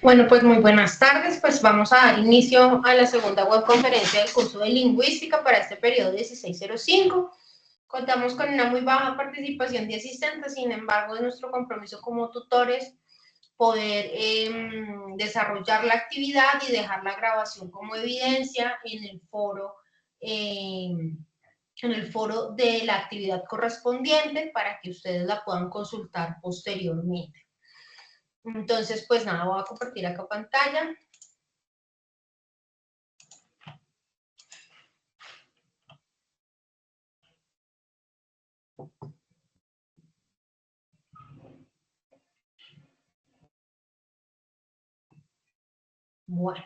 Bueno, pues muy buenas tardes. Pues vamos a dar inicio a la segunda webconferencia del curso de lingüística para este periodo 1605. Contamos con una muy baja participación de asistentes, sin embargo, es nuestro compromiso como tutores poder desarrollar la actividad y dejar la grabación como evidencia eh, en el foro de la actividad correspondiente para que ustedes la puedan consultar posteriormente. Entonces, pues nada, voy a compartir acá pantalla. Bueno,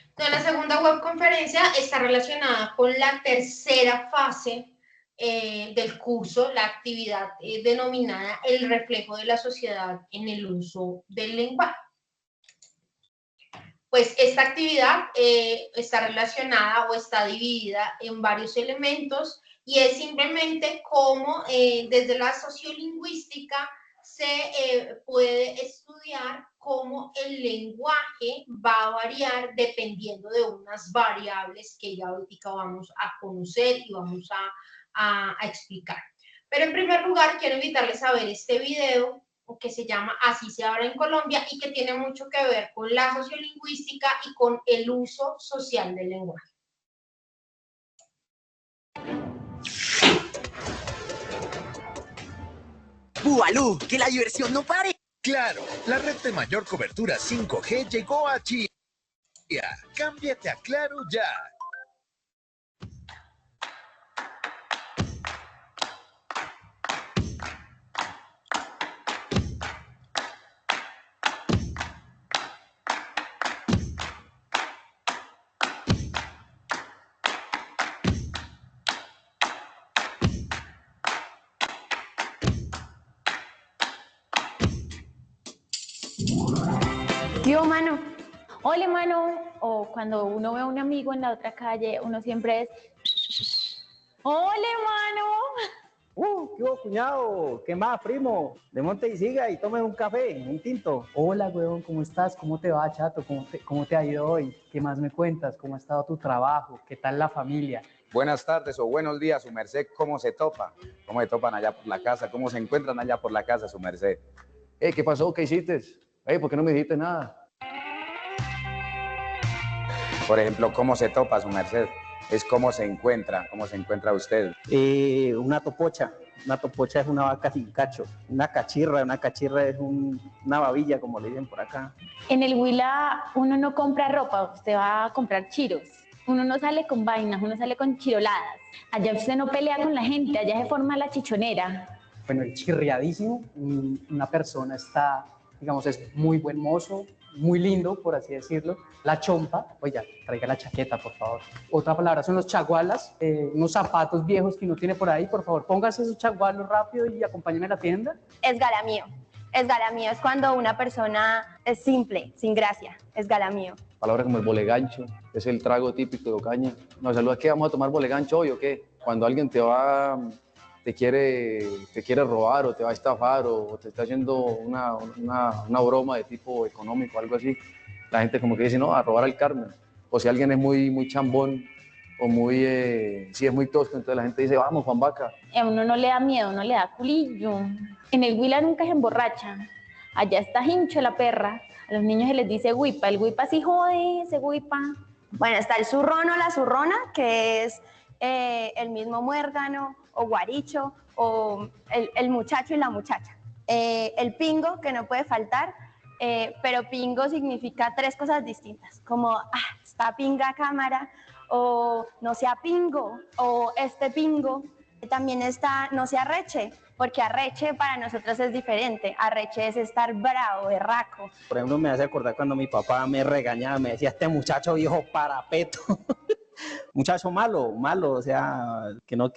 entonces la segunda webconferencia está relacionada con la tercera fase del curso, la actividad denominada el reflejo de la sociedad en el uso del lenguaje. Pues esta actividad está relacionada o está dividida en varios elementos y es simplemente cómo desde la sociolingüística se puede estudiar cómo el lenguaje va a variar dependiendo de unas variables que ya ahorita vamos a conocer y vamos a explicar. Pero en primer lugar quiero invitarles a ver este video que se llama Así se habla en Colombia y que tiene mucho que ver con la sociolingüística y con el uso social del lenguaje. ¡Bualú! ¡Que la diversión no pare! Claro, la red de mayor cobertura 5G llegó a Chía. Cámbiate a Claro ya. ¿Qué hubo, mano? Hola, mano. O cuando uno ve a un amigo en la otra calle, uno siempre es... ¡Hola, mano! ¿Qué hubo, cuñado? ¿Qué más, primo? De monte y siga y tome un café, un tinto. Hola, weón, ¿cómo estás? ¿Cómo te va, chato? ¿Cómo te ha ido hoy? ¿Qué más me cuentas? ¿Cómo ha estado tu trabajo? ¿Qué tal la familia? Buenas tardes o buenos días, su merced, ¿cómo se topa? ¿Cómo se topan allá por la casa? ¿Cómo se encuentran allá por la casa, su merced? ¿Qué pasó? ¿Qué hiciste? ¿Por qué no me dijiste nada? Por ejemplo, ¿cómo se topa, su merced? Es cómo se encuentra usted. Una topocha. Una topocha es una vaca sin cacho. Una cachirra es una babilla, como le dicen por acá. En el Huila uno no compra ropa, usted va a comprar chiros. Uno no sale con vainas, uno sale con chiroladas. Allá usted no pelea con la gente, allá se forma la chichonera. Bueno, el chirriadísimo, una persona está, digamos, es muy buen mozo, muy lindo, por así decirlo. La chompa, oiga, traiga la chaqueta, por favor. Otra palabra son los chagualas, unos zapatos viejos que uno tiene por ahí, por favor, póngase esos chagualos rápido y acompáñeme a la tienda. Esgalamío. Esgalamío es cuando una persona es simple, sin gracia. Esgalamío. Palabras como el bolegancho, es el trago típico de Ocaña. Nos saluda, ¿qué vamos a tomar bolegancho hoy o qué? Cuando alguien te quiere robar o te va a estafar o te está haciendo una broma de tipo económico, algo así, la gente como que dice, no, a robar al Carmen. O si alguien es muy chambón o si es muy tosco, entonces la gente dice, vamos, Juan Vaca. A uno no le da miedo, uno le da culillo. En el Huila nunca se emborracha. Allá está hincho la perra. A los niños se les dice huipa. El huipa sí jode, ese huipa. Bueno, está el zurrón o la zurrona, que es el mismo muérgano o guaricho o el muchacho y la muchacha. El pingo, que no puede faltar, pero pingo significa tres cosas distintas, como está pinga cámara, o no sea pingo, o este pingo. También está no se arreche, porque arreche para nosotros es diferente. Arreche es estar bravo, berraco. Por ejemplo, me hace acordar cuando mi papá me regañaba, me decía, este muchacho viejo parapeto. Muchacho malo, o sea, que no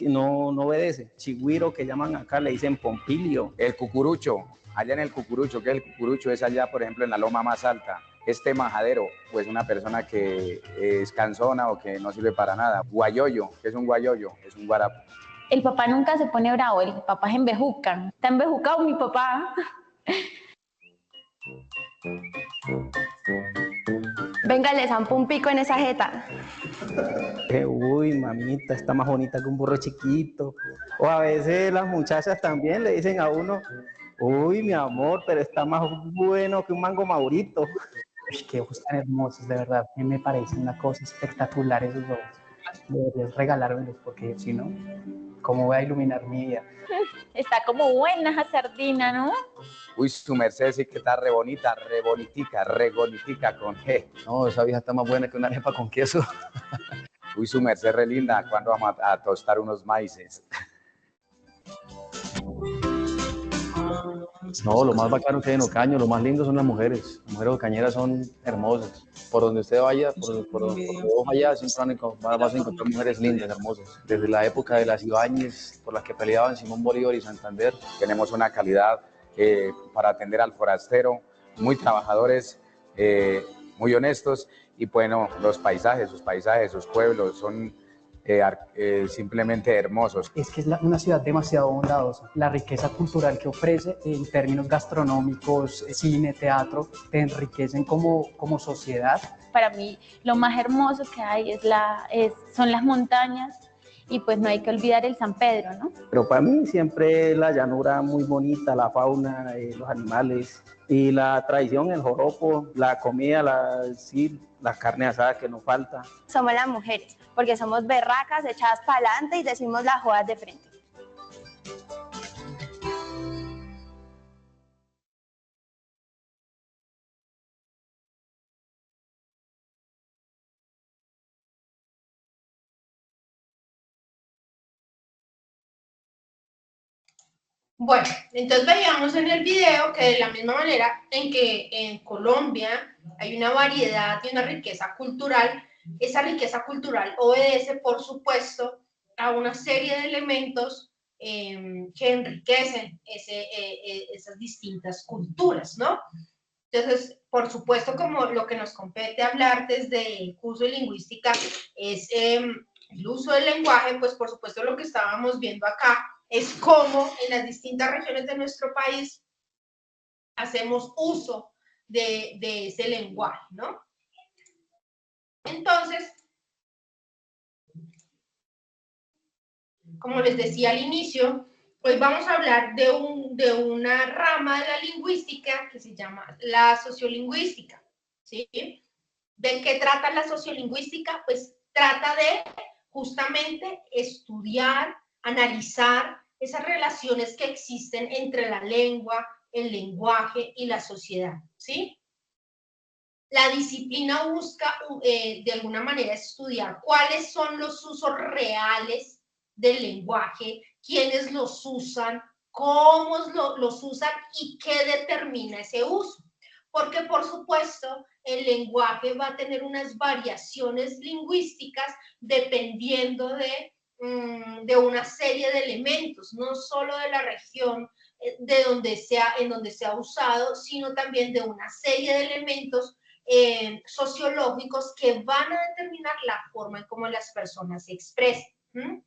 obedece. Chigüiro, que llaman acá, le dicen pompilio. El cucurucho, allá en el cucurucho, ¿qué es el cucurucho? Es allá, por ejemplo, en la loma más alta. Este majadero, pues una persona que es cansona o que no sirve para nada. Guayoyo, ¿qué es un guayoyo? Es un guarapo. El papá nunca se pone bravo, el papá es embejuca. Está embejucado mi papá. Venga, le zampo un pico en esa jeta. Uy, mamita, está más bonita que un burro chiquito. O a veces las muchachas también le dicen a uno, uy, mi amor, pero está más bueno que un mango maurito. Uy, qué ojos tan hermosos, de verdad. A mí me parece una cosa espectacular esos ojos. Deberías regalármelos porque si no, ¿cómo voy a iluminar mi vida? Está como buena esa sardina, ¿no? Uy, su merced sí que está re bonita, re bonitica con G. No, esa vieja está más buena que una arepa con queso. Uy, su merced re linda, ¿cuándo vamos a tostar unos maíces? No, lo más bacano que hay en Ocaño, lo más lindo son las mujeres. Las mujeres ocañeras son hermosas. Por donde usted vaya, por donde vos vayas, siempre vas a encontrar mujeres lindas, hermosas. Desde la época de las Ibáñez, por las que peleaban Simón Bolívar y Santander. Tenemos una calidad para atender al forastero, muy trabajadores, muy honestos, y bueno, los paisajes, sus pueblos son simplemente hermosos. Es que es una ciudad demasiado bondadosa. La riqueza cultural que ofrece en términos gastronómicos, cine, teatro, te enriquecen como sociedad. Para mí lo más hermoso que hay son las montañas y pues no hay que olvidar el San Pedro, ¿no? Pero para mí siempre la llanura muy bonita, la fauna, los animales y la tradición, el joropo, la comida, la carne asada que nos falta. Somos las mujeres, porque somos berracas, echadas para adelante y decimos las jodas de frente. Bueno, entonces veíamos en el video que de la misma manera en que en Colombia hay una variedad y una riqueza cultural, esa riqueza cultural obedece, por supuesto, a una serie de elementos que enriquecen esas distintas culturas, ¿no? Entonces, por supuesto, como lo que nos compete hablar desde el curso de lingüística es el uso del lenguaje, pues por supuesto lo que estábamos viendo acá es cómo en las distintas regiones de nuestro país hacemos uso de ese lenguaje, ¿no? Entonces, como les decía al inicio, hoy vamos a hablar de una rama de la lingüística que se llama la sociolingüística, ¿sí? ¿De qué trata la sociolingüística? Pues trata de justamente estudiar, analizar esas relaciones que existen entre la lengua, el lenguaje y la sociedad, ¿sí? La disciplina busca de alguna manera estudiar cuáles son los usos reales del lenguaje, quiénes los usan, cómo los usan y qué determina ese uso. Porque, por supuesto, el lenguaje va a tener unas variaciones lingüísticas dependiendo de una serie de elementos, no solo de la región en donde se ha usado, sino también de una serie de elementos sociológicos que van a determinar la forma en cómo las personas se expresan.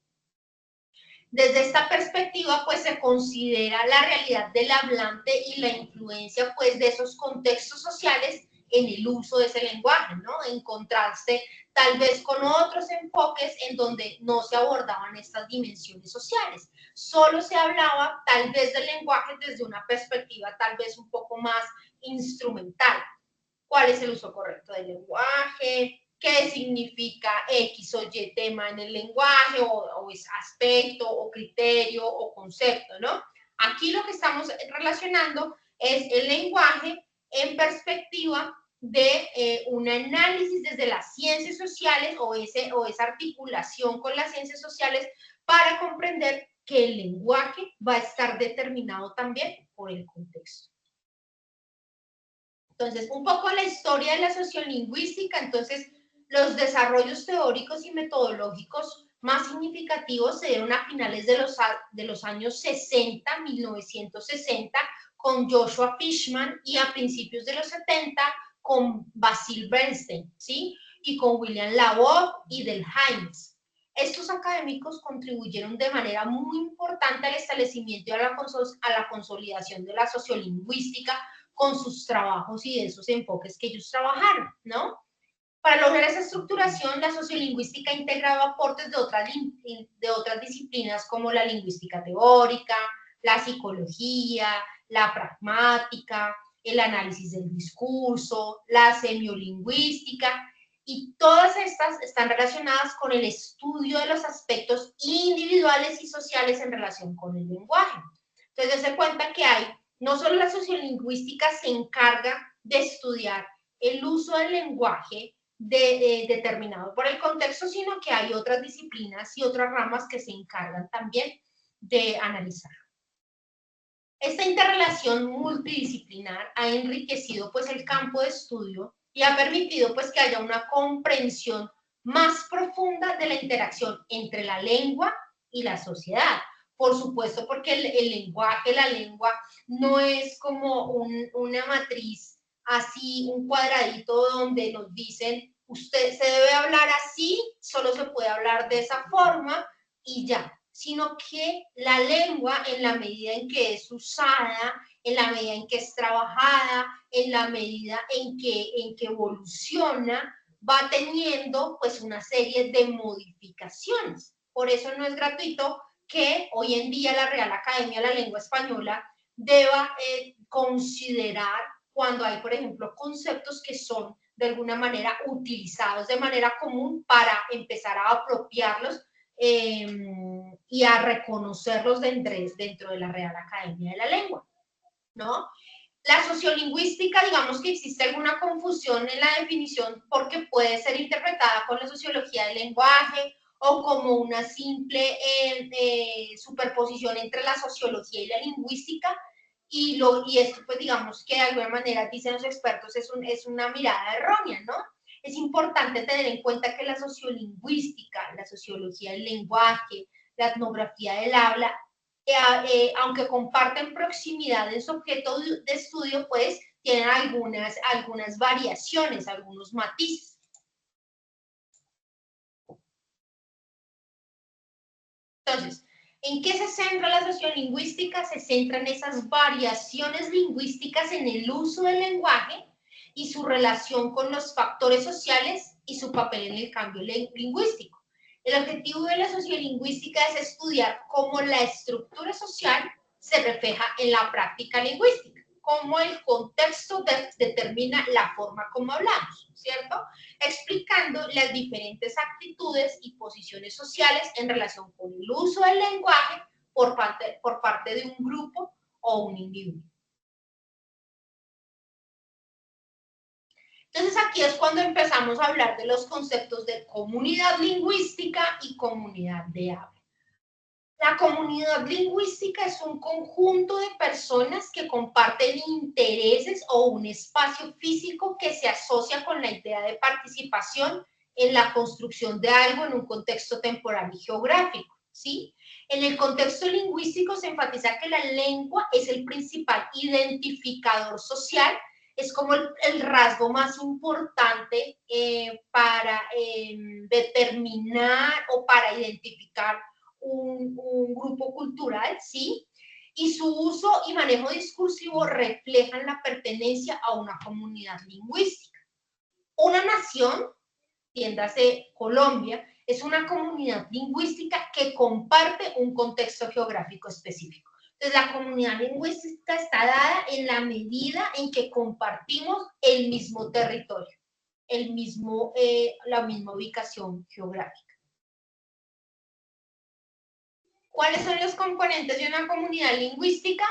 Desde esta perspectiva, pues se considera la realidad del hablante y la influencia, pues, de esos contextos sociales en el uso de ese lenguaje, ¿no? En contraste, tal vez, con otros enfoques en donde no se abordaban estas dimensiones sociales. Solo se hablaba, tal vez, del lenguaje desde una perspectiva, tal vez, un poco más instrumental. ¿Cuál es el uso correcto del lenguaje? ¿Qué significa X o Y tema en el lenguaje, o es aspecto, o criterio, o concepto, ¿no? Aquí lo que estamos relacionando es el lenguaje en perspectiva de un análisis desde las ciencias sociales o esa articulación con las ciencias sociales para comprender que el lenguaje va a estar determinado también por el contexto. Entonces, un poco la historia de la sociolingüística. Entonces, los desarrollos teóricos y metodológicos más significativos se dieron a finales de los años 60, 1960, con Joshua Fishman, y a principios de los 70 con Basil Bernstein, ¿sí? Y con William Labov y Delhaize. Estos académicos contribuyeron de manera muy importante al establecimiento y a la consolidación de la sociolingüística con sus trabajos y de esos enfoques que ellos trabajaron, ¿no? Para lograr esa estructuración, la sociolingüística ha integrado aportes de otras disciplinas como la lingüística teórica, la psicología, la pragmática, el análisis del discurso, la semiolingüística, y todas estas están relacionadas con el estudio de los aspectos individuales y sociales en relación con el lenguaje. Entonces, se cuenta que no solo la sociolingüística se encarga de estudiar el uso del lenguaje determinado por el contexto, sino que hay otras disciplinas y otras ramas que se encargan también de analizar. Esta interrelación multidisciplinar ha enriquecido pues el campo de estudio y ha permitido pues que haya una comprensión más profunda de la interacción entre la lengua y la sociedad. Por supuesto, porque el lenguaje, la lengua, no es como una matriz así, un cuadradito donde nos dicen, usted se debe hablar así, solo se puede hablar de esa forma y ya, sino que la lengua, en la medida en que es usada, en la medida en que es trabajada, en la medida en que evoluciona, va teniendo pues una serie de modificaciones. Por eso no es gratuito que hoy en día la Real Academia de la Lengua Española deba considerar cuando hay, por ejemplo, conceptos que son de alguna manera utilizados de manera común para empezar a apropiarlos y a reconocerlos dentro de la Real Academia de la Lengua, ¿no? La sociolingüística, digamos que existe alguna confusión en la definición porque puede ser interpretada con la sociología del lenguaje o como una simple superposición entre la sociología y la lingüística, y esto pues digamos que de alguna manera, dicen los expertos, es una mirada errónea, ¿no? Es importante tener en cuenta que la sociolingüística, la sociología del lenguaje, la etnografía del habla, aunque comparten proximidad en su objeto de estudio, pues tienen algunas variaciones, algunos matices. Entonces, ¿en qué se centra la sociolingüística? Se centra en esas variaciones lingüísticas en el uso del lenguaje y su relación con los factores sociales y su papel en el cambio lingüístico. El objetivo de la sociolingüística es estudiar cómo la estructura social se refleja en la práctica lingüística, cómo el contexto determina la forma como hablamos, ¿cierto? Explicando las diferentes actitudes y posiciones sociales en relación con el uso del lenguaje por parte de un grupo o un individuo. Entonces aquí es cuando empezamos a hablar de los conceptos de comunidad lingüística y comunidad de habla. La comunidad lingüística es un conjunto de personas que comparten intereses o un espacio físico que se asocia con la idea de participación en la construcción de algo en un contexto temporal y geográfico, ¿sí? En el contexto lingüístico se enfatiza que la lengua es el principal identificador social, es como el rasgo más importante para determinar o para identificar un grupo cultural, ¿sí? Y su uso y manejo discursivo reflejan la pertenencia a una comunidad lingüística. Una nación, entiéndase Colombia, es una comunidad lingüística que comparte un contexto geográfico específico. Entonces, la comunidad lingüística está dada en la medida en que compartimos el mismo territorio, la misma ubicación geográfica. ¿Cuáles son los componentes de una comunidad lingüística?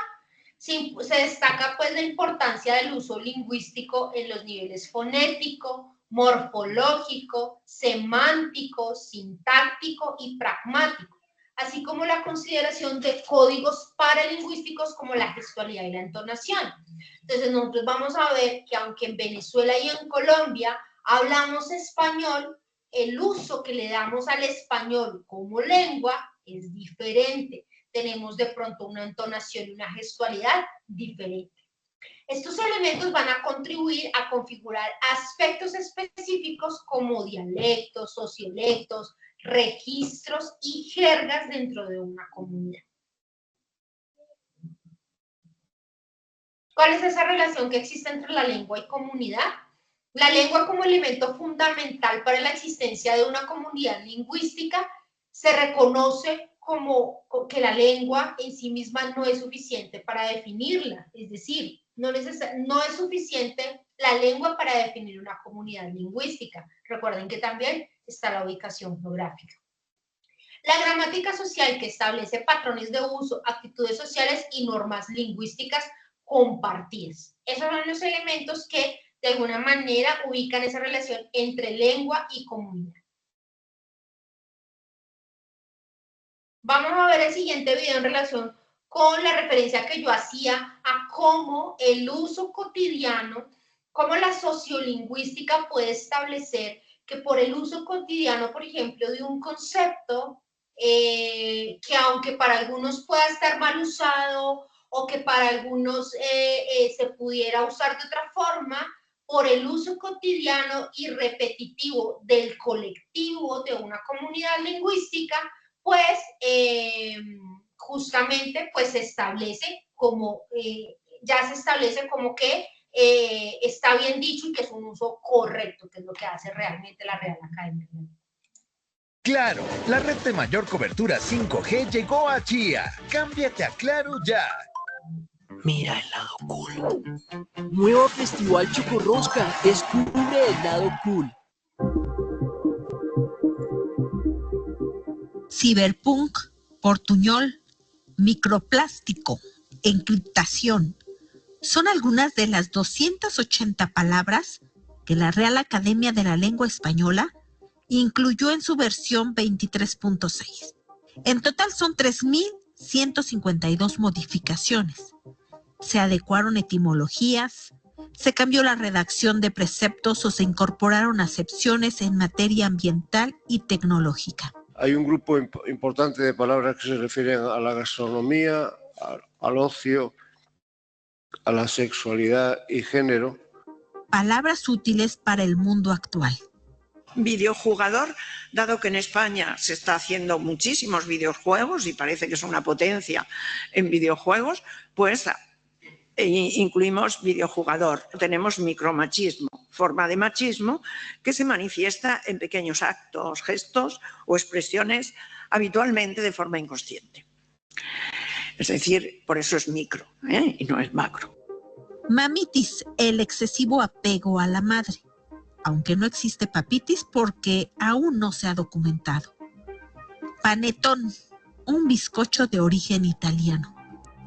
Se destaca pues la importancia del uso lingüístico en los niveles fonético, morfológico, semántico, sintáctico y pragmático, así como la consideración de códigos paralingüísticos como la gestualidad y la entonación. Entonces nosotros vamos a ver que aunque en Venezuela y en Colombia hablamos español, el uso que le damos al español como lengua es diferente. Tenemos de pronto una entonación y una gestualidad diferente. Estos elementos van a contribuir a configurar aspectos específicos como dialectos, sociolectos, registros y jergas dentro de una comunidad. ¿Cuál es esa relación que existe entre la lengua y comunidad? La lengua como elemento fundamental para la existencia de una comunidad lingüística se reconoce como que la lengua en sí misma no es suficiente para definirla, es decir, no es suficiente la lengua para definir una comunidad lingüística. Recuerden que también está la ubicación geográfica. La gramática social, que establece patrones de uso, actitudes sociales y normas lingüísticas compartidas. Esos son los elementos que de alguna manera ubican esa relación entre lengua y comunidad. Vamos a ver el siguiente video en relación con la referencia que yo hacía a cómo el uso cotidiano, cómo la sociolingüística puede establecer que por el uso cotidiano, por ejemplo, de un concepto, que aunque para algunos pueda estar mal usado o que para algunos se pudiera usar de otra forma, por el uso cotidiano y repetitivo del colectivo de una comunidad lingüística, pues justamente pues se establece como, ya se establece como que está bien dicho y que es un uso correcto, que es lo que hace realmente la Real Academia. Claro, la red de mayor cobertura 5G llegó a Chía. Cámbiate a Claro ya. Mira el lado cool. Nuevo Festival Chocorrosca. Descubre el lado cool. Ciberpunk, portuñol, microplástico, encriptación. Son algunas de las 280 palabras que la Real Academia de la Lengua Española incluyó en su versión 23.6. En total son 3.152 modificaciones. Se adecuaron etimologías, se cambió la redacción de preceptos o se incorporaron acepciones en materia ambiental y tecnológica. Hay un grupo importante de palabras que se refieren a la gastronomía, al ocio, a la sexualidad y género. Palabras útiles para el mundo actual. Videojugador, dado que en España se está haciendo muchísimos videojuegos y parece que es una potencia en videojuegos, pues incluimos videojugador. Tenemos micromachismo, forma de machismo que se manifiesta en pequeños actos, gestos o expresiones habitualmente de forma inconsciente. Es decir, por eso es micro, y no es macro. Mamitis, el excesivo apego a la madre, aunque no existe papitis porque aún no se ha documentado. Panetón, un bizcocho de origen italiano.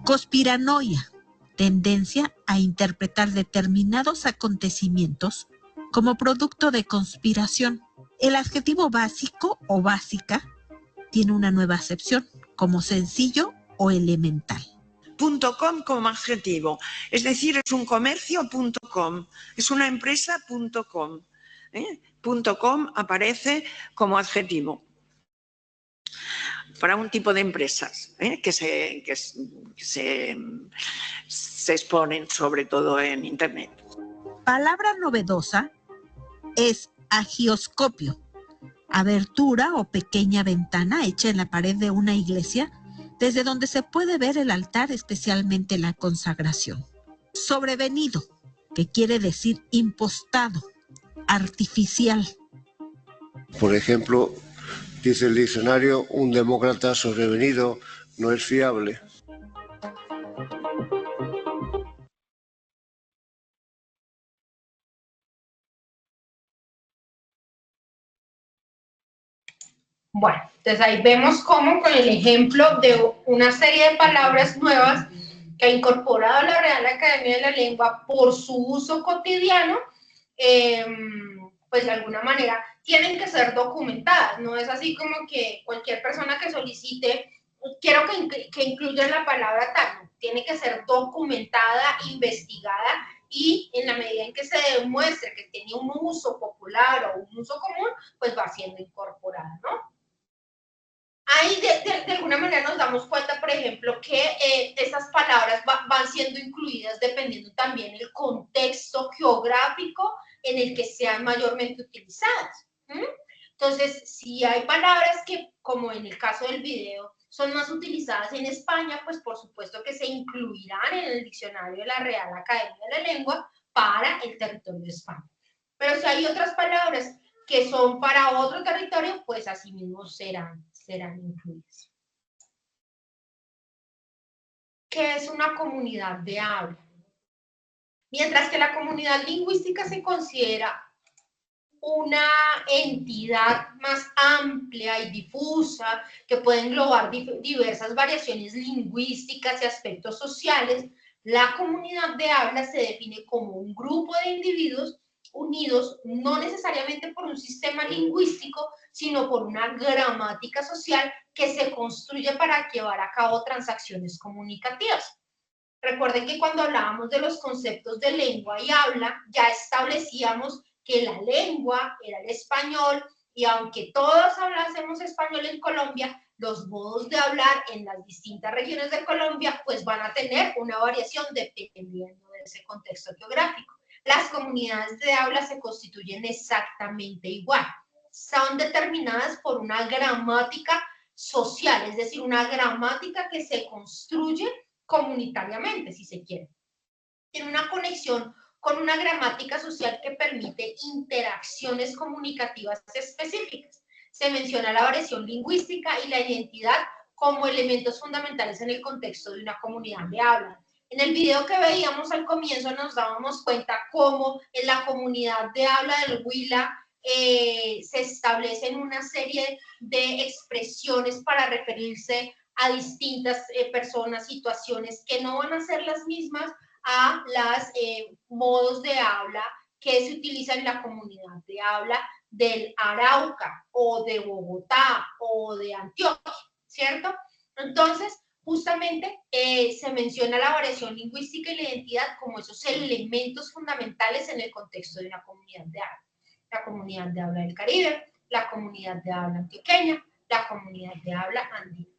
Conspiranoia, tendencia a interpretar determinados acontecimientos como producto de conspiración. El adjetivo básico o básica tiene una nueva acepción, como sencillo o elemental. .com como adjetivo, es decir, es un comercio.com, es una empresa.com. .com aparece como adjetivo para un tipo de empresas que se exponen sobre todo en Internet. Palabra novedosa es agioscopio, abertura o pequeña ventana hecha en la pared de una iglesia desde donde se puede ver el altar, especialmente la consagración. Sobrevenido, que quiere decir impostado, artificial. Por ejemplo, dice el diccionario, un demócrata sobrevenido no es fiable. Bueno, entonces ahí vemos cómo con el ejemplo de una serie de palabras nuevas que ha incorporado la Real Academia de la Lengua por su uso cotidiano, pues de alguna manera tienen que ser documentadas. No es así como que cualquier persona que solicite, quiero que incluyan la palabra tal, no, tiene que ser documentada, investigada, y en la medida en que se demuestre que tiene un uso popular o un uso común, pues va siendo incorporada, ¿no? Ahí de alguna manera nos damos cuenta, por ejemplo, que estas palabras van siendo incluidas dependiendo también del contexto geográfico en el que sean mayormente utilizadas. Entonces, si hay palabras que, como en el caso del video, son más utilizadas en España, pues por supuesto que se incluirán en el diccionario de la Real Academia de la Lengua para el territorio de España. Pero si hay otras palabras que son para otro territorio, pues así mismo serán incluidas. ¿Qué es una comunidad de habla? Mientras que la comunidad lingüística se considera una entidad más amplia y difusa que puede englobar diversas variaciones lingüísticas y aspectos sociales, la comunidad de habla se define como un grupo de individuos unidos no necesariamente por un sistema lingüístico, sino por una gramática social que se construye para llevar a cabo transacciones comunicativas. Recuerden que cuando hablábamos de los conceptos de lengua y habla, ya establecíamos que la lengua era el español, y aunque todos hablásemos español en Colombia, los modos de hablar en las distintas regiones de Colombia pues van a tener una variación dependiendo de ese contexto geográfico. Las comunidades de habla se constituyen exactamente igual. Son determinadas por una gramática social, es decir, una gramática que se construye comunitariamente, si se quiere. Tiene una conexión con una gramática social que permite interacciones comunicativas específicas. Se menciona la variación lingüística y la identidad como elementos fundamentales en el contexto de una comunidad de habla. En el video que veíamos al comienzo nos dábamos cuenta cómo en la comunidad de habla del Huila se establecen una serie de expresiones para referirse a distintas personas, situaciones que no van a ser las mismas a los modos de habla que se utilizan en la comunidad de habla del Arauca o de Bogotá o de Antioquia, ¿cierto? Entonces, justamente se menciona la variación lingüística y la identidad como esos elementos fundamentales en el contexto de una comunidad de habla. La comunidad de habla del Caribe, la comunidad de habla antioqueña, la comunidad de habla andina.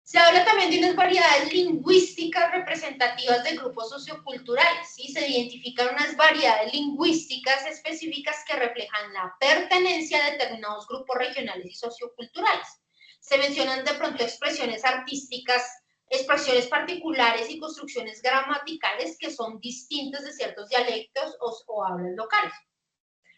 Se habla también de unas variedades lingüísticas representativas de grupos socioculturales, ¿sí? Se identifican unas variedades lingüísticas específicas que reflejan la pertenencia a determinados grupos regionales y socioculturales. Se mencionan de pronto expresiones artísticas, expresiones particulares y construcciones gramaticales que son distintas de ciertos dialectos o hablas locales.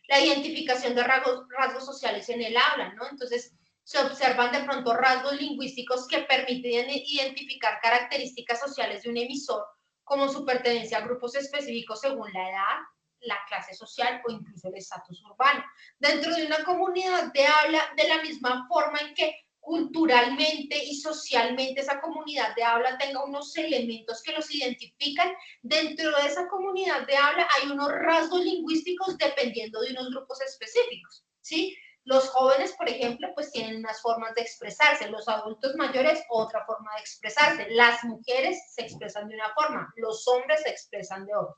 La identificación de rasgos sociales en el habla, ¿no? Entonces, se observan de pronto rasgos lingüísticos que permiten identificar características sociales de un emisor, como su pertenencia a grupos específicos según la edad, la clase social o incluso el estatus urbano. Dentro de una comunidad de habla, de la misma forma en que culturalmente y socialmente esa comunidad de habla tenga unos elementos que los identifican, dentro de esa comunidad de habla hay unos rasgos lingüísticos dependiendo de unos grupos específicos, ¿sí? Los jóvenes, por ejemplo, pues tienen unas formas de expresarse, los adultos mayores otra forma de expresarse, las mujeres se expresan de una forma, los hombres se expresan de otra.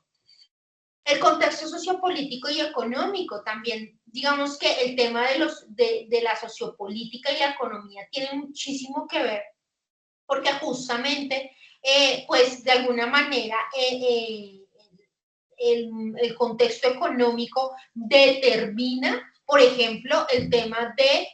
El contexto sociopolítico y económico también, digamos que el tema de la sociopolítica y la economía tiene muchísimo que ver, porque justamente, pues de alguna manera, el contexto económico determina, por ejemplo, el tema de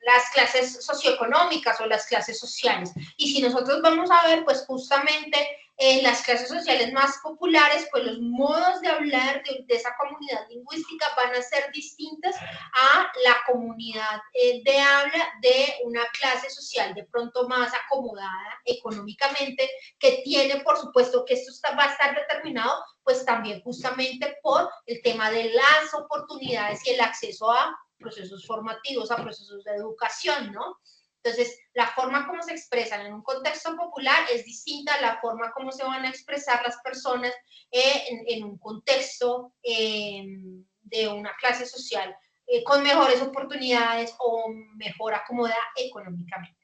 las clases socioeconómicas o las clases sociales. Y si nosotros vamos a ver, pues justamente en las clases sociales más populares, pues los modos de hablar de esa comunidad lingüística van a ser distintas a la comunidad de habla de una clase social de pronto más acomodada económicamente, que tiene, por supuesto, que esto va a estar determinado, pues también justamente por el tema de las oportunidades y el acceso a procesos formativos, a procesos de educación, ¿no? Entonces, la forma como se expresan en un contexto popular es distinta a la forma como se van a expresar las personas en un contexto de una clase social con mejores oportunidades o mejor acomodada económicamente.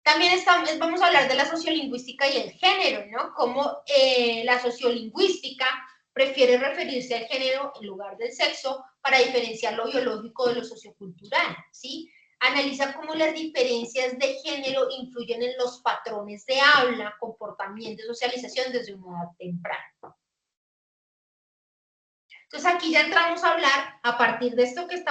También vamos a hablar de la sociolingüística y el género, ¿no? Como la sociolingüística prefiere referirse al género en lugar del sexo para diferenciar lo biológico de lo sociocultural, ¿sí? Analiza cómo las diferencias de género influyen en los patrones de habla, comportamiento y socialización desde una edad temprana. Entonces aquí ya entramos a hablar, a partir de esto que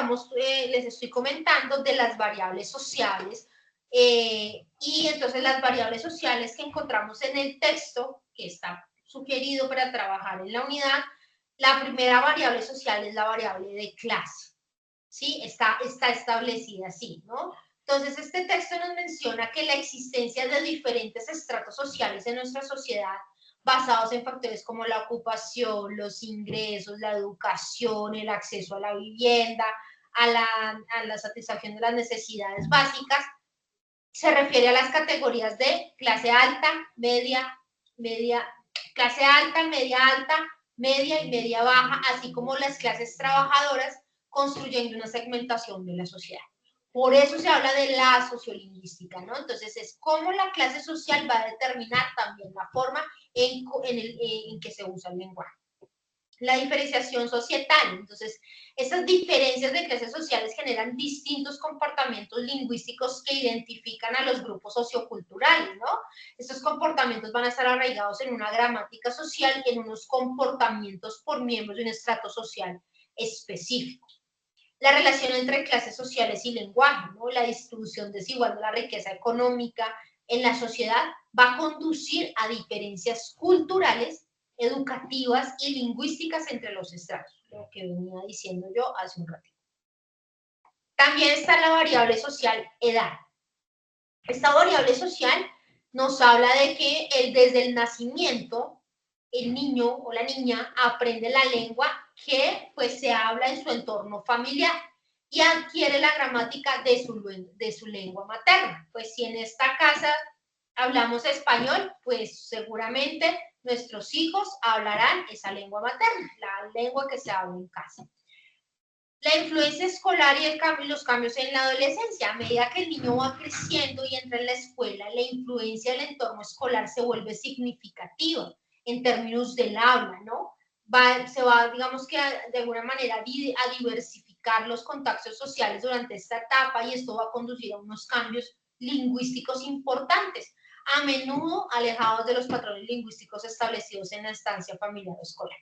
les estoy comentando, de las variables sociales y Y entonces las variables sociales que encontramos en el texto, que está sugerido para trabajar en la unidad, la primera variable social es la variable de clase, ¿sí? Está establecida así, ¿no? Entonces, este texto nos menciona que la existencia de diferentes estratos sociales en nuestra sociedad, basados en factores como la ocupación, los ingresos, la educación, el acceso a la vivienda, a la satisfacción de las necesidades básicas, se refiere a las categorías de clase alta, clase alta, media alta, media y media baja, así como las clases trabajadoras, construyendo una segmentación de la sociedad. Por eso se habla de la sociolingüística, ¿no? Entonces es cómo la clase social va a determinar también la forma en que se usa el lenguaje. La diferenciación societal, entonces esas diferencias de clases sociales generan distintos comportamientos lingüísticos que identifican a los grupos socioculturales, ¿no? Estos comportamientos van a estar arraigados en una gramática social y en unos comportamientos por miembros de un estrato social específico. La relación entre clases sociales y lenguaje, ¿no? La distribución desigual de la riqueza económica en la sociedad va a conducir a diferencias culturales, educativas y lingüísticas entre los estratos, lo que venía diciendo yo hace un ratito. También está la variable social edad. Esta variable social nos habla de que desde el nacimiento el niño o la niña aprende la lengua que pues se habla en su entorno familiar y adquiere la gramática de su lengua materna. Pues si en esta casa hablamos español, pues seguramente nuestros hijos hablarán esa lengua materna, la lengua que se habla en casa. La influencia escolar y los cambios en la adolescencia. A medida que el niño va creciendo y entra en la escuela, la influencia del entorno escolar se vuelve significativa en términos del habla, ¿no? Se va, digamos que de alguna manera, a diversificar los contactos sociales durante esta etapa y esto va a conducir a unos cambios lingüísticos importantes, a menudo alejados de los patrones lingüísticos establecidos en la estancia familiar o escolar.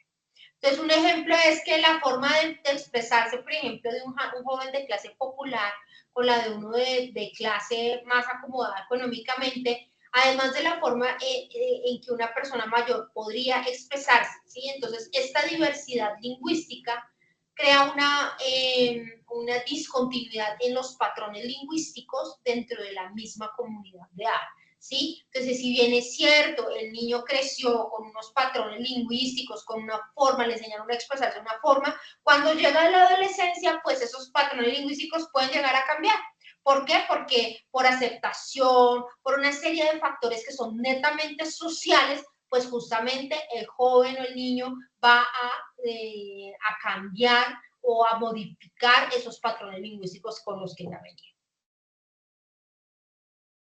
Entonces, un ejemplo es que la forma de expresarse, por ejemplo, de un joven de clase popular con la de uno de clase más acomodada económicamente, además de la forma en que una persona mayor podría expresarse, ¿sí? Entonces, esta diversidad lingüística crea una discontinuidad en los patrones lingüísticos dentro de la misma comunidad de habla, ¿sí? Entonces, si bien es cierto, el niño creció con unos patrones lingüísticos, con una forma, le enseñaron a expresarse de una forma, cuando llega a la adolescencia, pues esos patrones lingüísticos pueden llegar a cambiar. ¿Por qué? Porque por aceptación, por una serie de factores que son netamente sociales, pues justamente el joven o el niño va a cambiar o a modificar esos patrones lingüísticos con los que ya venía.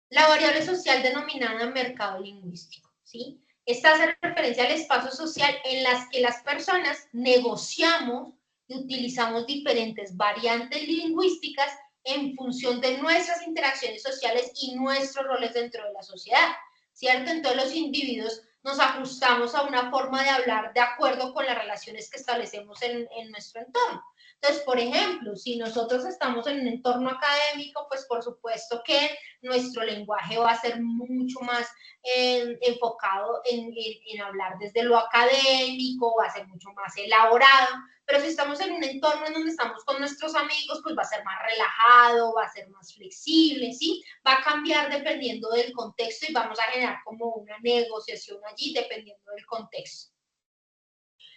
La variable social denominada mercado lingüístico, ¿sí? Esta hace referencia al espacio social en las que las personas negociamos y utilizamos diferentes variantes lingüísticas en función de nuestras interacciones sociales y nuestros roles dentro de la sociedad, ¿cierto? Entonces los individuos nos ajustamos a una forma de hablar de acuerdo con las relaciones que establecemos en nuestro entorno. Entonces, por ejemplo, si nosotros estamos en un entorno académico, pues por supuesto que nuestro lenguaje va a ser mucho más enfocado en hablar desde lo académico, va a ser mucho más elaborado, pero si estamos en un entorno en donde estamos con nuestros amigos, pues va a ser más relajado, va a ser más flexible, ¿sí? Va a cambiar dependiendo del contexto y vamos a generar como una negociación allí dependiendo del contexto.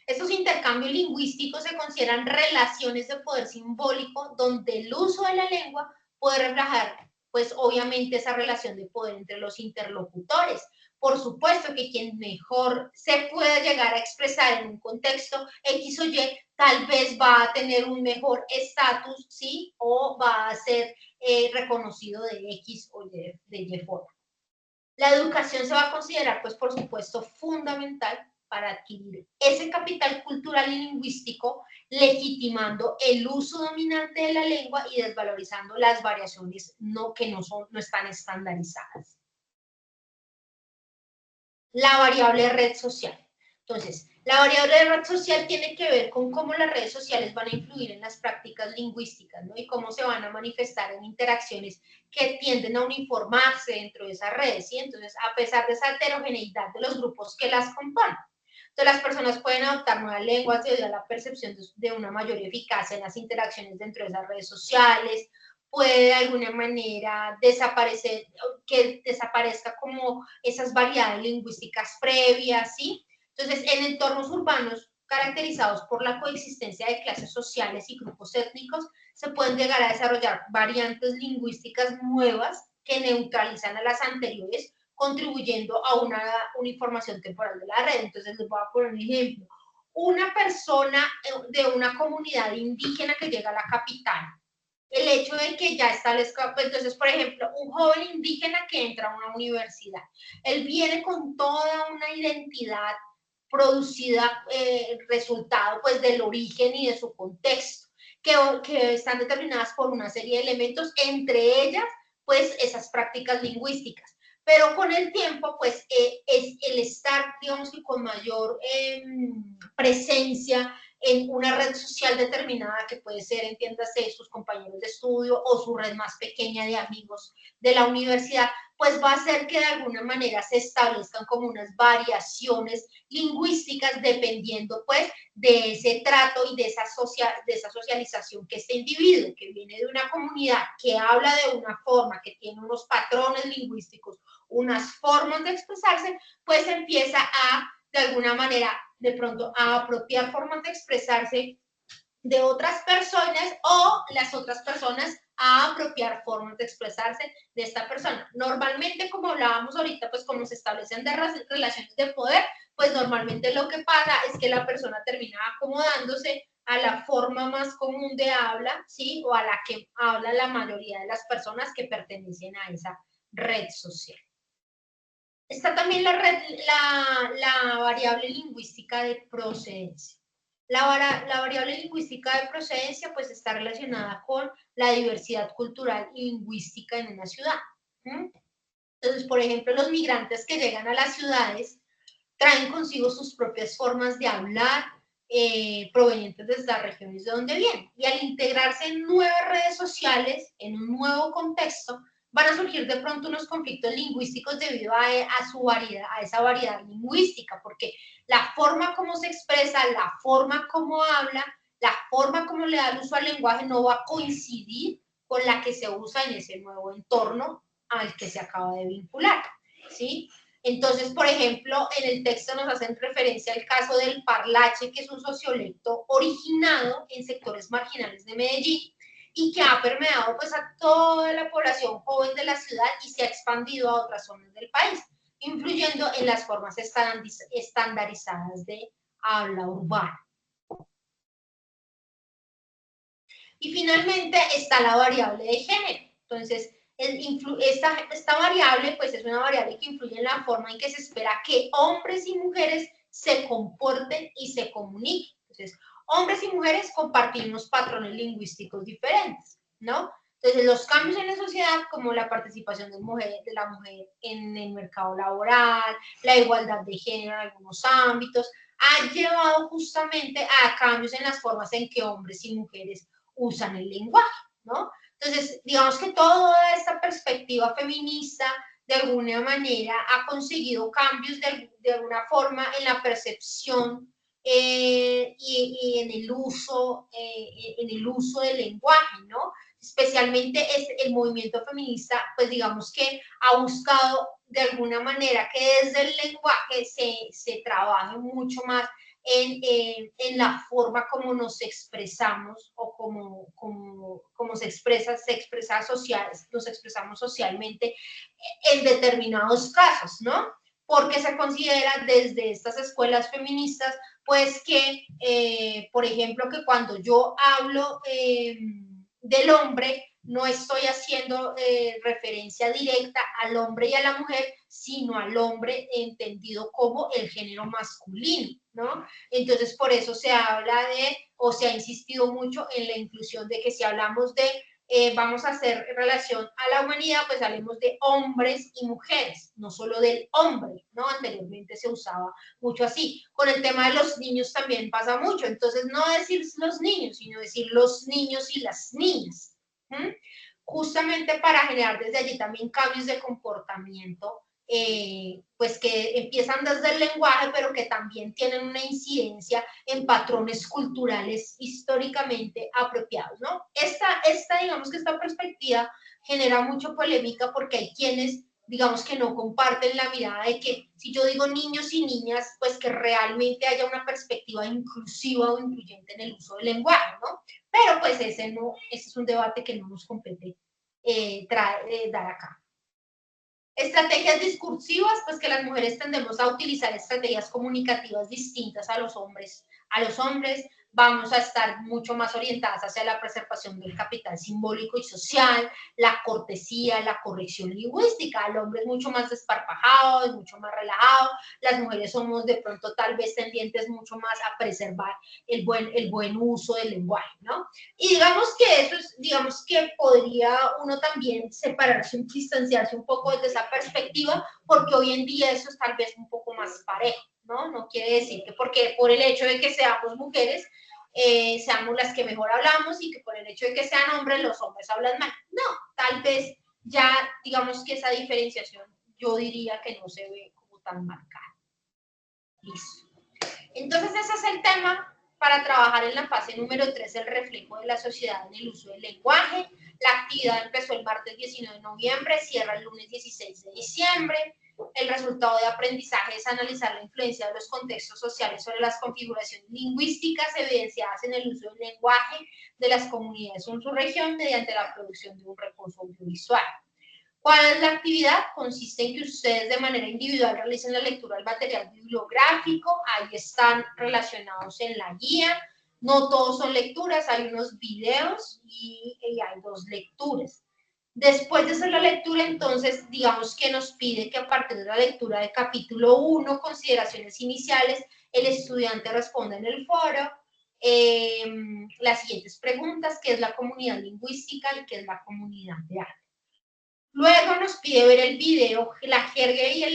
Estos intercambios lingüísticos se consideran relaciones de poder simbólico donde el uso de la lengua puede reflejar, pues obviamente, esa relación de poder entre los interlocutores. Por supuesto que quien mejor se puede llegar a expresar en un contexto X o Y, tal vez va a tener un mejor estatus, ¿sí? O va a ser reconocido de X o de Y forma. La educación se va a considerar, pues por supuesto, fundamental para adquirir ese capital cultural y lingüístico, legitimando el uso dominante de la lengua y desvalorizando las variaciones que no están estandarizadas. La variable red social. Entonces, la variable de red social tiene que ver con cómo las redes sociales van a influir en las prácticas lingüísticas, ¿no? Y cómo se van a manifestar en interacciones que tienden a uniformarse dentro de esas redes, ¿sí? Entonces, a pesar de esa heterogeneidad de los grupos que las componen. Entonces, las personas pueden adoptar nuevas lenguas debido a la percepción de una mayor eficacia en las interacciones dentro de esas redes sociales, puede de alguna manera desaparecer, que desaparezca como esas variedades lingüísticas previas, ¿sí? Entonces, en entornos urbanos caracterizados por la coexistencia de clases sociales y grupos étnicos, se pueden llegar a desarrollar variantes lingüísticas nuevas que neutralizan a las anteriores, contribuyendo a una uniformación temporal de la red. Entonces, les voy a poner un ejemplo. Una persona de una comunidad indígena que llega a la capital, el hecho de que ya establezca, pues, entonces, por ejemplo, un joven indígena que entra a una universidad, él viene con toda una identidad producida, resultado pues del origen y de su contexto, que están determinadas por una serie de elementos, entre ellas pues esas prácticas lingüísticas. Pero con el tiempo, pues, es el estar, digamos que con mayor presencia en una red social determinada, que puede ser, entiéndase, sus compañeros de estudio o su red más pequeña de amigos de la universidad, pues va a hacer que de alguna manera se establezcan como unas variaciones lingüísticas dependiendo pues de ese trato y de esa socialización que este individuo que viene de una comunidad, que habla de una forma, que tiene unos patrones lingüísticos, unas formas de expresarse, pues empieza a, de alguna manera, de pronto a apropiar formas de expresarse de otras personas, o las otras personas a apropiar formas de expresarse de esta persona. Normalmente, como hablábamos ahorita, pues como se establecen de relaciones de poder, pues normalmente lo que pasa es que la persona termina acomodándose a la forma más común de habla, ¿sí? O a la que habla la mayoría de las personas que pertenecen a esa red social. Está también la variable lingüística de procedencia. La variable lingüística de procedencia pues está relacionada con la diversidad cultural y lingüística en una ciudad. Entonces, por ejemplo, los migrantes que llegan a las ciudades traen consigo sus propias formas de hablar, provenientes de las regiones de donde vienen. Y al integrarse en nuevas redes sociales, en un nuevo contexto, van a surgir de pronto unos conflictos lingüísticos debido a su variedad, a esa variedad lingüística, porque la forma como se expresa, la forma como habla, la forma como le da el uso al lenguaje no va a coincidir con la que se usa en ese nuevo entorno al que se acaba de vincular, ¿sí? Entonces, por ejemplo, en el texto nos hacen referencia al caso del parlache, que es un sociolecto originado en sectores marginales de Medellín, y que ha permeado pues a toda la población joven de la ciudad y se ha expandido a otras zonas del país, influyendo en las formas estandarizadas de habla urbana. Y finalmente está la variable de género. Entonces, esta variable pues es una variable que influye en la forma en que se espera que hombres y mujeres se comporten y se comuniquen. Entonces, hombres y mujeres compartimos patrones lingüísticos diferentes, ¿no? Entonces, los cambios en la sociedad, como la participación de la mujer en el mercado laboral, la igualdad de género en algunos ámbitos, ha llevado justamente a cambios en las formas en que hombres y mujeres usan el lenguaje, ¿no? Entonces, digamos que toda esta perspectiva feminista, de alguna manera, ha conseguido cambios de alguna forma en la percepción y en el uso del lenguaje, ¿no? Especialmente el movimiento feminista, pues digamos que ha buscado de alguna manera que desde el lenguaje se trabaje mucho más en la forma como nos expresamos o como nos expresamos socialmente en determinados casos, ¿no? Porque se considera desde estas escuelas feministas, pues que, por ejemplo, que cuando yo hablo del hombre, no estoy haciendo referencia directa al hombre y a la mujer, sino al hombre entendido como el género masculino, ¿no? Entonces, por eso se habla o se ha insistido mucho en la inclusión de que si hablamos de vamos a hacer relación a la humanidad, pues hablemos de hombres y mujeres, no solo del hombre, ¿no? Anteriormente se usaba mucho así. Con el tema de los niños también pasa mucho, entonces no decir los niños, sino decir los niños y las niñas. Justamente para generar desde allí también cambios de comportamiento, pues que empiezan desde el lenguaje, pero que también tienen una incidencia en patrones culturales históricamente apropiados, ¿no? Digamos que esta perspectiva genera mucha polémica porque hay quienes, digamos que no comparten la mirada de que si yo digo niños y niñas, pues que realmente haya una perspectiva inclusiva o incluyente en el uso del lenguaje, ¿no? Pero pues ese es un debate que no nos compete dar acá. Estrategias discursivas, pues que las mujeres tendemos a utilizar estrategias comunicativas distintas a los hombres. Vamos a estar mucho más orientadas hacia la preservación del capital simbólico y social, la cortesía, la corrección lingüística. El hombre es mucho más desparpajado, es mucho más relajado. Las mujeres somos de pronto tal vez tendientes mucho más a preservar el buen uso del lenguaje, ¿no? Y digamos que eso es, digamos que podría uno también separarse, distanciarse un poco desde esa perspectiva, porque hoy en día eso es tal vez un poco más parejo, ¿no? No quiere decir que porque por el hecho de que seamos mujeres, seamos las que mejor hablamos y que por el hecho de que sean hombres, los hombres hablan mal. No, tal vez ya digamos que esa diferenciación yo diría que no se ve como tan marcada. Listo. Entonces ese es el tema para trabajar en la fase número 3, el reflejo de la sociedad en el uso del lenguaje. La actividad empezó el martes 19 de noviembre, cierra el lunes 16 de diciembre. El resultado de aprendizaje es analizar la influencia de los contextos sociales sobre las configuraciones lingüísticas evidenciadas en el uso del lenguaje de las comunidades en su región mediante la producción de un recurso audiovisual. ¿Cuál es la actividad? Consiste en que ustedes de manera individual realicen la lectura del material bibliográfico, ahí están relacionados en la guía, no todos son lecturas, hay unos videos y hay 2 lecturas. Después de hacer la lectura, entonces, digamos que nos pide que a partir de la lectura del capítulo 1, consideraciones iniciales, el estudiante responda en el foro las siguientes preguntas: ¿qué es la comunidad lingüística y qué es la comunidad de arte? Luego nos pide ver el video, la jerga y el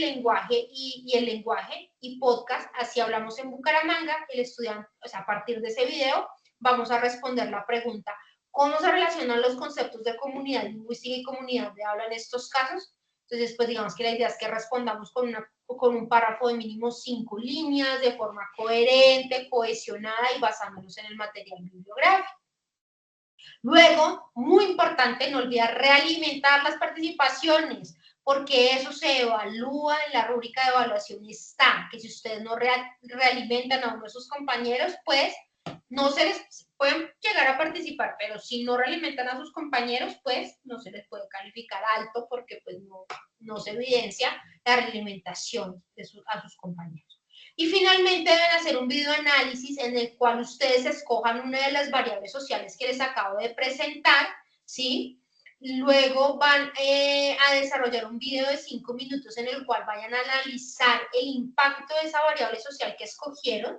lenguaje y podcast, así hablamos en Bucaramanga. El estudiante, o sea, a partir de ese video, vamos a responder la pregunta: ¿cómo se relacionan los conceptos de comunidad lingüística y comunidad de habla en estos casos? Entonces, pues digamos que la idea es que respondamos con un párrafo de mínimo 5 líneas, de forma coherente, cohesionada y basándonos en el material bibliográfico. Luego, muy importante, no olvidar realimentar las participaciones, porque eso se evalúa en la rúbrica de evaluación. Está que si ustedes no realimentan a uno de sus compañeros, pues no se les pueden llegar a participar, pero si no realimentan a sus compañeros, pues no se les puede calificar alto, porque pues no se evidencia la realimentación a sus compañeros. Y finalmente deben hacer un videoanálisis en el cual ustedes escojan una de las variables sociales que les acabo de presentar, ¿sí? Luego van a desarrollar un video de 5 minutos en el cual vayan a analizar el impacto de esa variable social que escogieron,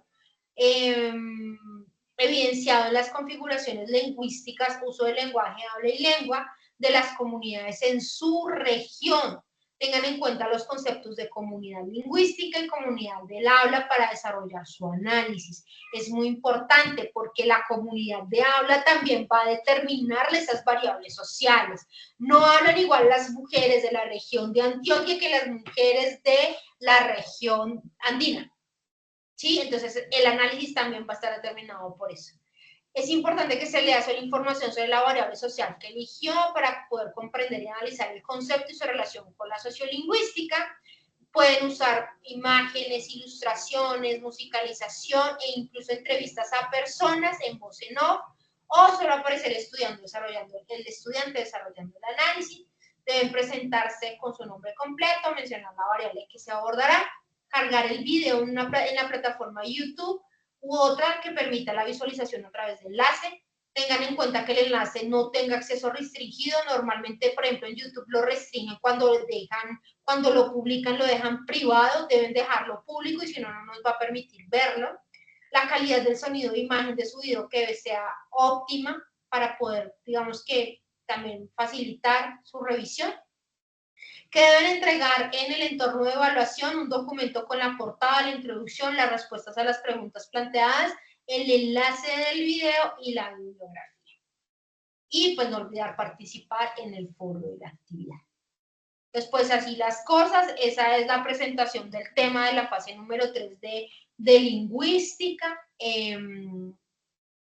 evidenciado en las configuraciones lingüísticas, uso del lenguaje, habla y lengua de las comunidades en su región. Tengan en cuenta los conceptos de comunidad lingüística y comunidad del habla para desarrollar su análisis. Es muy importante porque la comunidad de habla también va a determinar esas variables sociales. No hablan igual las mujeres de la región de Antioquia que las mujeres de la región andina, ¿sí? Entonces el análisis también va a estar determinado por eso. Es importante que se lea sobre la información sobre la variable social que eligió para poder comprender y analizar el concepto y su relación con la sociolingüística. Pueden usar imágenes, ilustraciones, musicalización e incluso entrevistas a personas en voz en off, o solo aparecer el estudiante desarrollando el análisis. Deben presentarse con su nombre completo, mencionar la variable que se abordará, cargar el video en la plataforma YouTube u otra que permita la visualización a través de enlace. Tengan en cuenta que el enlace no tenga acceso restringido. Normalmente, por ejemplo, en YouTube lo restringen cuando lo publican, lo dejan privado. Deben dejarlo público y si no, no nos va a permitir verlo. La calidad del sonido e imagen de su video que sea óptima para poder, digamos que también facilitar su revisión. Que deben entregar en el entorno de evaluación un documento con la portada, la introducción, las respuestas a las preguntas planteadas, el enlace del video y la bibliografía. Y pues no olvidar participar en el foro de la actividad. Después, así las cosas, esa es la presentación del tema de la fase número 3 de lingüística.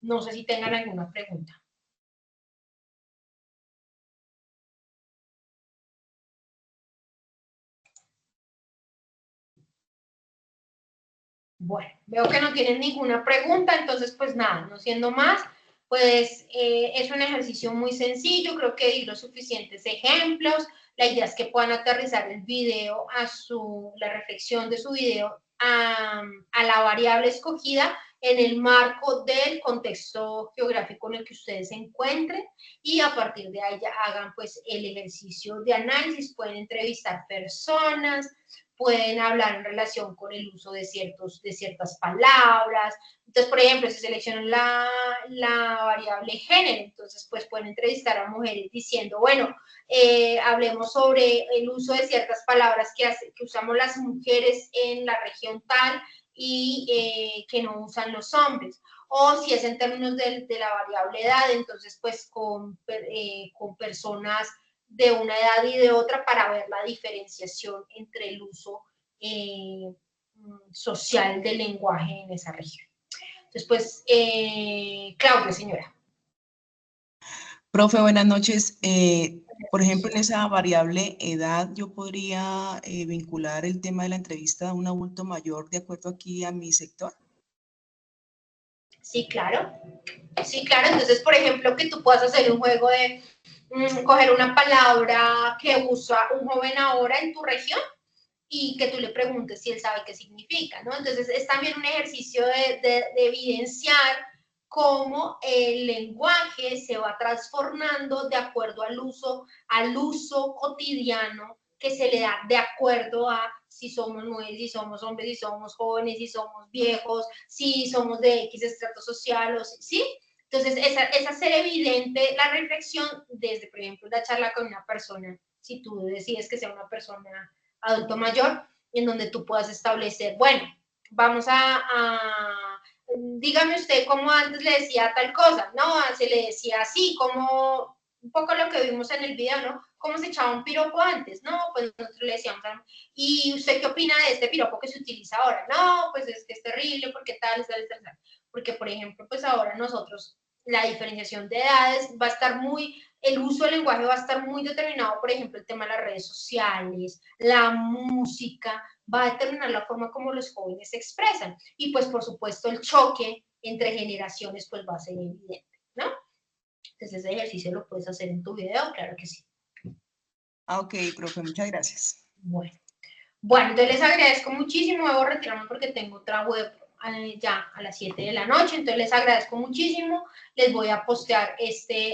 No sé si tengan alguna pregunta. Bueno, veo que no tienen ninguna pregunta, entonces pues nada, no siendo más, pues es un ejercicio muy sencillo, creo que di los suficientes ejemplos, la idea es que puedan aterrizar el video la reflexión de su video a la variable escogida en el marco del contexto geográfico en el que ustedes se encuentren y a partir de ahí ya hagan pues el ejercicio de análisis, pueden entrevistar personas, pueden hablar en relación con el uso de ciertas palabras. Entonces, por ejemplo, si seleccionan la variable género, entonces pues pueden entrevistar a mujeres diciendo, bueno, hablemos sobre el uso de ciertas palabras que usamos las mujeres en la región tal y que no usan los hombres. O si es en términos de la variable edad, entonces pues con personas de una edad y de otra para ver la diferenciación entre el uso social del lenguaje en esa región. Entonces, pues, Claudia, señora. Profe, buenas noches. Por ejemplo, en esa variable edad, yo podría vincular el tema de la entrevista a un adulto mayor de acuerdo aquí a mi sector. Sí, claro. Sí, claro. Entonces, por ejemplo, que tú puedas hacer un juego de coger una palabra que usa un joven ahora en tu región y que tú le preguntes si él sabe qué significa, ¿no? Entonces, es también un ejercicio de evidenciar cómo el lenguaje se va transformando de acuerdo al uso cotidiano que se le da de acuerdo a si somos mujeres, si somos hombres, si somos jóvenes, si somos viejos, si somos de X estrato social, ¿sí? Entonces, es hacer evidente la reflexión desde, por ejemplo, la charla con una persona, si tú decides que sea una persona adulto mayor, en donde tú puedas establecer, bueno, vamos dígame usted cómo antes le decía tal cosa, ¿no? Se le decía así, como un poco lo que vimos en el video, ¿no? ¿Cómo se echaba un piropo antes? No, pues nosotros le decíamos, ¿y usted qué opina de este piropo que se utiliza ahora? No, pues es que es terrible, porque tal. Porque, por ejemplo, pues ahora nosotros, la diferenciación de edades va a estar el uso del lenguaje va a estar muy determinado, por ejemplo, el tema de las redes sociales, la música, va a determinar la forma como los jóvenes se expresan. Y pues, por supuesto, el choque entre generaciones pues va a ser evidente, ¿no? Entonces, ese ejercicio lo puedes hacer en tu video, claro que sí. Ok, profe, muchas gracias. Bueno, entonces les agradezco muchísimo, debo retirarme porque tengo otra web ya a las 7 de la noche, entonces les agradezco muchísimo, les voy a postear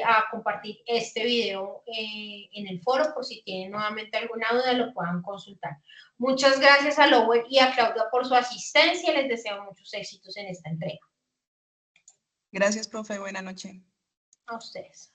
a compartir este video en el foro por si tienen nuevamente alguna duda lo puedan consultar. Muchas gracias a Lower y a Claudia por su asistencia, les deseo muchos éxitos en esta entrega. Gracias, profe, buena noche. A ustedes.